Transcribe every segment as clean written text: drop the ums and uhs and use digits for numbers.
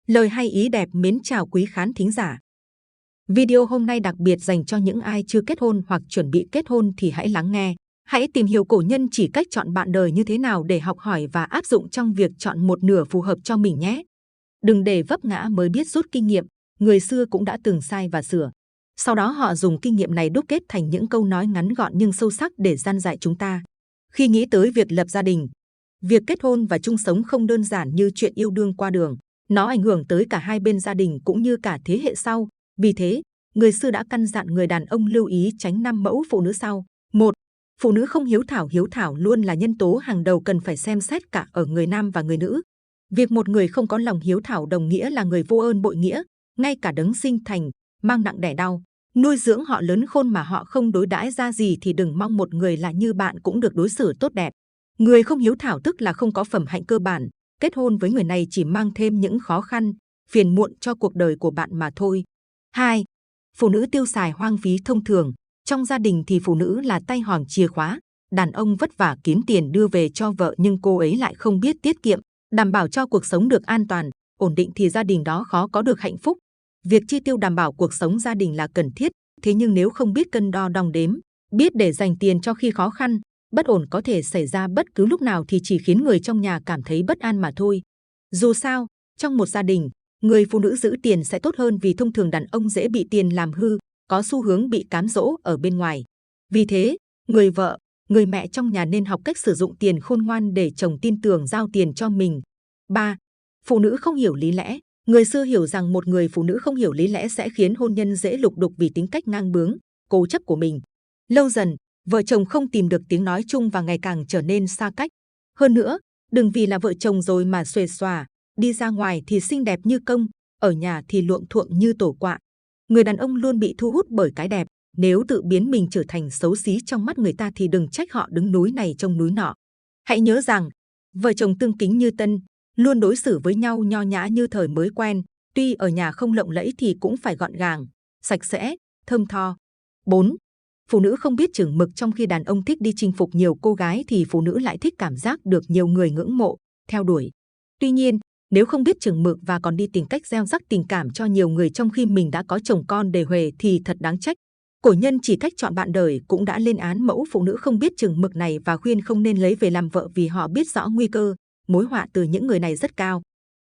Lời hay ý đẹp mến chào quý khán thính giả. Video hôm nay đặc biệt dành cho những ai chưa kết hôn hoặc chuẩn bị kết hôn thì hãy lắng nghe. Hãy tìm hiểu cổ nhân chỉ cách chọn bạn đời như thế nào để học hỏi và áp dụng trong việc chọn một nửa phù hợp cho mình nhé. Đừng để vấp ngã mới biết rút kinh nghiệm, người xưa cũng đã từng sai và sửa. Sau đó họ dùng kinh nghiệm này đúc kết thành những câu nói ngắn gọn nhưng sâu sắc để gian dạy chúng ta. Khi nghĩ tới việc lập gia đình, việc kết hôn và chung sống không đơn giản như chuyện yêu đương qua đường. Nó ảnh hưởng tới cả hai bên gia đình cũng như cả thế hệ sau. Vì thế, người xưa đã căn dặn người đàn ông lưu ý tránh 5 mẫu phụ nữ sau. 1. Phụ nữ không hiếu thảo. Hiếu thảo luôn là nhân tố hàng đầu cần phải xem xét cả ở người nam và người nữ. Việc một người không có lòng hiếu thảo đồng nghĩa là người vô ơn bội nghĩa. Ngay cả đấng sinh thành, mang nặng đẻ đau, nuôi dưỡng họ lớn khôn mà họ không đối đãi ra gì thì đừng mong một người là như bạn cũng được đối xử tốt đẹp. Người không hiếu thảo tức là không có phẩm hạnh cơ bản. Kết hôn với người này chỉ mang thêm những khó khăn, phiền muộn cho cuộc đời của bạn mà thôi. 2. Phụ nữ tiêu xài hoang phí. Thông thường, trong gia đình thì phụ nữ là tay hòm chìa khóa. Đàn ông vất vả kiếm tiền đưa về cho vợ nhưng cô ấy lại không biết tiết kiệm, đảm bảo cho cuộc sống được an toàn, ổn định thì gia đình đó khó có được hạnh phúc. Việc chi tiêu đảm bảo cuộc sống gia đình là cần thiết, thế nhưng nếu không biết cân đo đong đếm, biết để dành tiền cho khi khó khăn, bất ổn có thể xảy ra bất cứ lúc nào thì chỉ khiến người trong nhà cảm thấy bất an mà thôi. Dù sao, trong một gia đình, người phụ nữ giữ tiền sẽ tốt hơn vì thông thường đàn ông dễ bị tiền làm hư, có xu hướng bị cám dỗ ở bên ngoài. Vì thế, người vợ, người mẹ trong nhà nên học cách sử dụng tiền khôn ngoan để chồng tin tưởng giao tiền cho mình. 3. Phụ nữ không hiểu lý lẽ. Người xưa hiểu rằng một người phụ nữ không hiểu lý lẽ sẽ khiến hôn nhân dễ lục đục vì tính cách ngang bướng, cố chấp của mình. Lâu dần, vợ chồng không tìm được tiếng nói chung và ngày càng trở nên xa cách. Hơn nữa, đừng vì là vợ chồng rồi mà xuề xòa, đi ra ngoài thì xinh đẹp như công, ở nhà thì luộm thuộm như tổ quạ. Người đàn ông luôn bị thu hút bởi cái đẹp, nếu tự biến mình trở thành xấu xí trong mắt người ta thì đừng trách họ đứng núi này trông núi nọ. Hãy nhớ rằng, vợ chồng tương kính như tân, luôn đối xử với nhau nho nhã như thời mới quen, tuy ở nhà không lộng lẫy thì cũng phải gọn gàng, sạch sẽ, thơm tho. 4. Phụ nữ không biết chừng mực. Trong khi đàn ông thích đi chinh phục nhiều cô gái thì phụ nữ lại thích cảm giác được nhiều người ngưỡng mộ, theo đuổi. Tuy nhiên, nếu không biết chừng mực và còn đi tìm cách gieo rắc tình cảm cho nhiều người trong khi mình đã có chồng con để huề thì thật đáng trách. Cổ nhân chỉ cách chọn bạn đời cũng đã lên án mẫu phụ nữ không biết chừng mực này và khuyên không nên lấy về làm vợ vì họ biết rõ nguy cơ, mối họa từ những người này rất cao.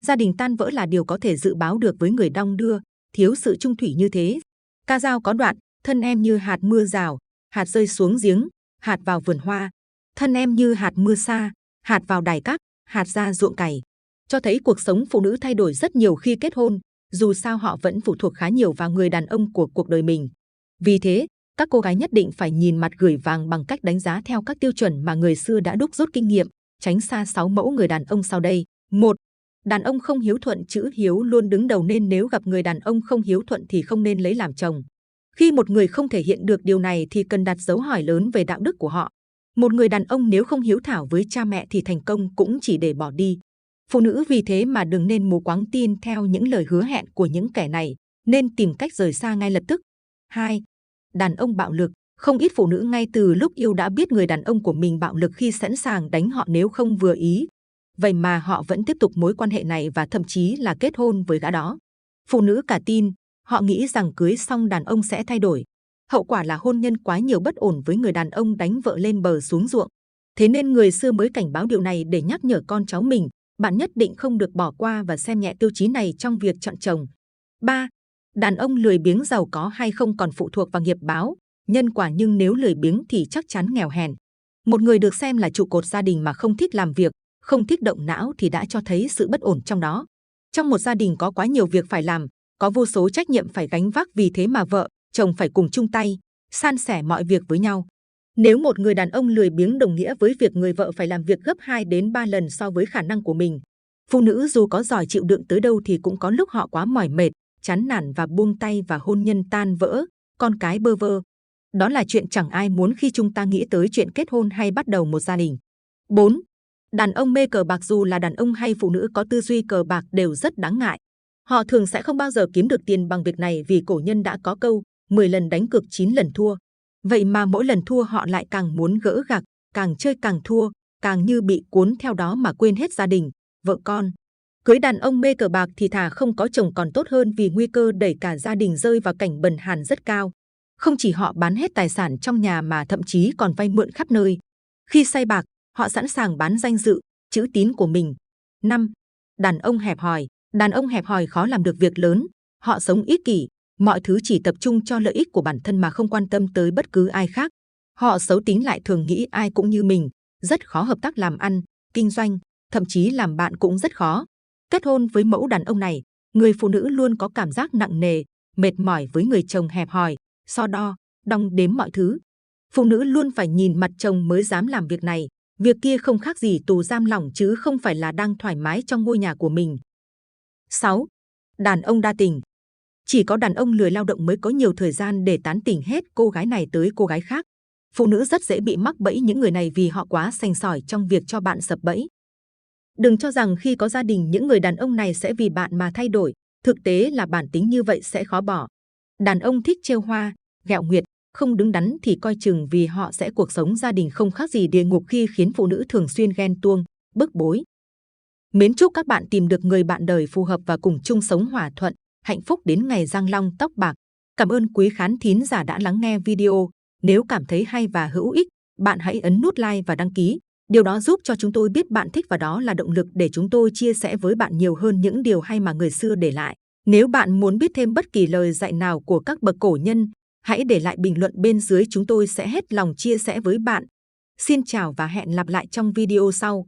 Gia đình tan vỡ là điều có thể dự báo được với người đong đưa, thiếu sự trung thủy như thế. Ca dao có đoạn, thân em như hạt mưa rào, hạt rơi xuống giếng, hạt vào vườn hoa. Thân em như hạt mưa xa, hạt vào đài cát, hạt ra ruộng cày. Cho thấy cuộc sống phụ nữ thay đổi rất nhiều khi kết hôn, dù sao họ vẫn phụ thuộc khá nhiều vào người đàn ông của cuộc đời mình. Vì thế, các cô gái nhất định phải nhìn mặt gửi vàng bằng cách đánh giá theo các tiêu chuẩn mà người xưa đã đúc rút kinh nghiệm, tránh xa 6 mẫu người đàn ông sau đây. 1. Đàn ông không hiếu thuận. Chữ hiếu luôn đứng đầu nên nếu gặp người đàn ông không hiếu thuận thì không nên lấy làm chồng. Khi một người không thể hiện được điều này thì cần đặt dấu hỏi lớn về đạo đức của họ. Một người đàn ông nếu không hiếu thảo với cha mẹ thì thành công cũng chỉ để bỏ đi. Phụ nữ vì thế mà đừng nên mù quáng tin theo những lời hứa hẹn của những kẻ này, nên tìm cách rời xa ngay lập tức. 2. Đàn ông bạo lực. Không ít phụ nữ ngay từ lúc yêu đã biết người đàn ông của mình bạo lực khi sẵn sàng đánh họ nếu không vừa ý. Vậy mà họ vẫn tiếp tục mối quan hệ này và thậm chí là kết hôn với gã đó. Phụ nữ cả tin, họ nghĩ rằng cưới xong đàn ông sẽ thay đổi. Hậu quả là hôn nhân quá nhiều bất ổn với người đàn ông đánh vợ lên bờ xuống ruộng. Thế nên người xưa mới cảnh báo điều này để nhắc nhở con cháu mình, bạn nhất định không được bỏ qua và xem nhẹ tiêu chí này trong việc chọn chồng. 3. Đàn ông lười biếng. Giàu có hay không còn phụ thuộc vào nghiệp báo, nhân quả, nhưng nếu lười biếng thì chắc chắn nghèo hèn. Một người được xem là trụ cột gia đình mà không thích làm việc, không thích động não thì đã cho thấy sự bất ổn trong đó. Trong một gia đình có quá nhiều việc phải làm, có vô số trách nhiệm phải gánh vác, vì thế mà vợ, chồng phải cùng chung tay, san sẻ mọi việc với nhau. Nếu một người đàn ông lười biếng đồng nghĩa với việc người vợ phải làm việc gấp 2 đến 3 lần so với khả năng của mình. Phụ nữ dù có giỏi chịu đựng tới đâu thì cũng có lúc họ quá mỏi mệt, chán nản và buông tay và hôn nhân tan vỡ, con cái bơ vơ. Đó là chuyện chẳng ai muốn khi chúng ta nghĩ tới chuyện kết hôn hay bắt đầu một gia đình. 4. Đàn ông mê cờ bạc. Dù là đàn ông hay phụ nữ có tư duy cờ bạc đều rất đáng ngại. Họ thường sẽ không bao giờ kiếm được tiền bằng việc này vì cổ nhân đã có câu 10 lần đánh cược 9 lần thua. Vậy mà mỗi lần thua họ lại càng muốn gỡ gạc, càng chơi càng thua, càng như bị cuốn theo đó mà quên hết gia đình, vợ con. Cưới đàn ông mê cờ bạc thì thà không có chồng còn tốt hơn, vì nguy cơ đẩy cả gia đình rơi vào cảnh bần hàn rất cao. Không chỉ họ bán hết tài sản trong nhà mà thậm chí còn vay mượn khắp nơi. Khi say bạc, họ sẵn sàng bán danh dự, chữ tín của mình. 5. Đàn ông hẹp hòi. Đàn ông hẹp hòi khó làm được việc lớn. Họ sống ích kỷ, mọi thứ chỉ tập trung cho lợi ích của bản thân mà không quan tâm tới bất cứ ai khác. Họ xấu tính lại thường nghĩ ai cũng như mình, rất khó hợp tác làm ăn, kinh doanh, thậm chí làm bạn cũng rất khó. Kết hôn với mẫu đàn ông này, người phụ nữ luôn có cảm giác nặng nề, mệt mỏi với người chồng hẹp hòi, so đo, đong đếm mọi thứ. Phụ nữ luôn phải nhìn mặt chồng mới dám làm việc này, việc kia, không khác gì tù giam lỏng chứ không phải là đang thoải mái trong ngôi nhà của mình. 6. Đàn ông đa tình. Chỉ có đàn ông lười lao động mới có nhiều thời gian để tán tỉnh hết cô gái này tới cô gái khác. Phụ nữ rất dễ bị mắc bẫy những người này vì họ quá sành sỏi trong việc cho bạn sập bẫy. Đừng cho rằng khi có gia đình những người đàn ông này sẽ vì bạn mà thay đổi, thực tế là bản tính như vậy sẽ khó bỏ. Đàn ông thích trêu hoa, ghẹo nguyệt, không đứng đắn thì coi chừng, vì họ sẽ cuộc sống gia đình không khác gì địa ngục khi khiến phụ nữ thường xuyên ghen tuông, bức bối. Mến chúc các bạn tìm được người bạn đời phù hợp và cùng chung sống hòa thuận, hạnh phúc đến ngày răng long tóc bạc. Cảm ơn quý khán thính giả đã lắng nghe video. Nếu cảm thấy hay và hữu ích, bạn hãy ấn nút like và đăng ký. Điều đó giúp cho chúng tôi biết bạn thích và đó là động lực để chúng tôi chia sẻ với bạn nhiều hơn những điều hay mà người xưa để lại. Nếu bạn muốn biết thêm bất kỳ lời dạy nào của các bậc cổ nhân, hãy để lại bình luận bên dưới, chúng tôi sẽ hết lòng chia sẻ với bạn. Xin chào và hẹn gặp lại trong video sau.